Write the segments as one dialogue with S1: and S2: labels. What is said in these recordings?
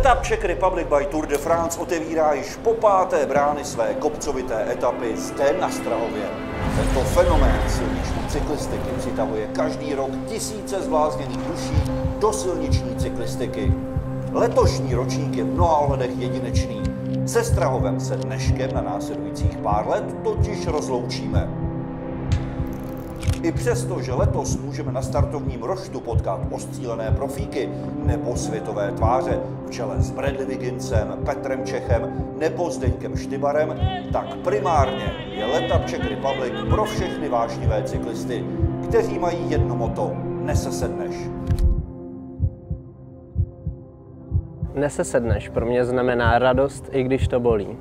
S1: Etap Czech Republic by Tour de France otevírá již po 5. brány své kopcovité etapy zde na Strahově. Tento fenomén silniční cyklistiky přitahuje každý rok tisíce zblázněných duší do silniční cyklistiky. Letošní ročník je v mnoha ohledech jedinečný. Se Strahovem se dneškem na následujících pár let totiž rozloučíme. I přesto, že letos můžeme na startovním roštu potkat ostřílené profíky nebo světové tváře v čele s Bradley Wigginsem, Petrem Čechem nebo Zdeňkem Štybarem, tak primárně je Etap Czech Republic pro všechny vášnivé cyklisty, kteří mají jedno motto: nesesedneš.
S2: Nesesedneš pro mě znamená radost, i když to bolí.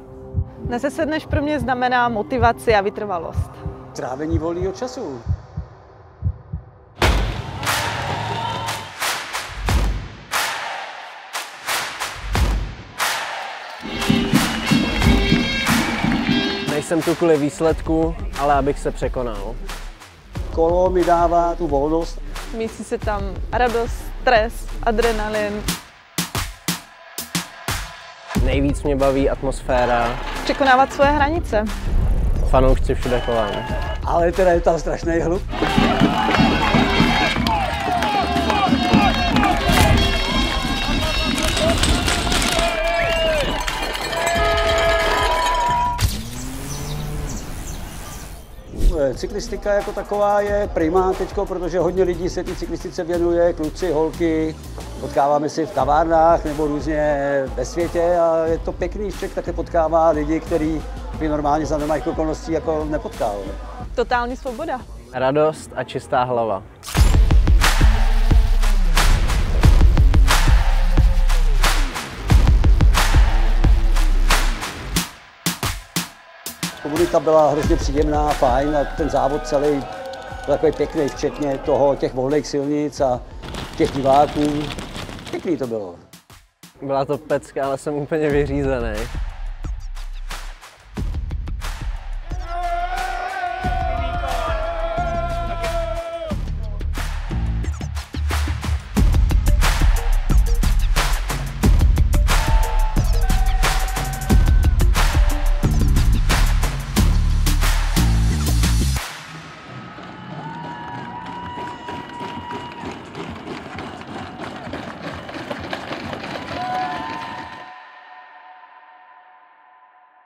S3: Nesesedneš pro mě znamená motivaci a vytrvalost.
S4: Trávení volného času.
S2: Nejsem tu kvůli výsledku, ale abych se překonal.
S4: Kolo mi dává tu volnost.
S3: Mísí se tam radost, stres, adrenalin.
S2: Nejvíc mě baví atmosféra.
S3: Překonávat svoje hranice.
S2: Fanoušci všude kolem.
S4: Ale teda je tam strašný hluk. Cyklistika jako taková je primá teďko, protože hodně lidí se té cyklistice věnuje, kluci, holky, potkáváme si v kavárnách nebo různě ve světě a je to pěkný, že také potkává lidi, kteří by normálně za normálních okolností jako nepotkal.
S3: Totální svoboda.
S2: Radost a čistá hlava.
S4: Komunita byla hrozně příjemná, fajn a ten závod celý byl takový pěkný, včetně těch volných silnic a těch diváků. Pěkný to bylo.
S2: Byla to pecka, ale jsem úplně vyřízený.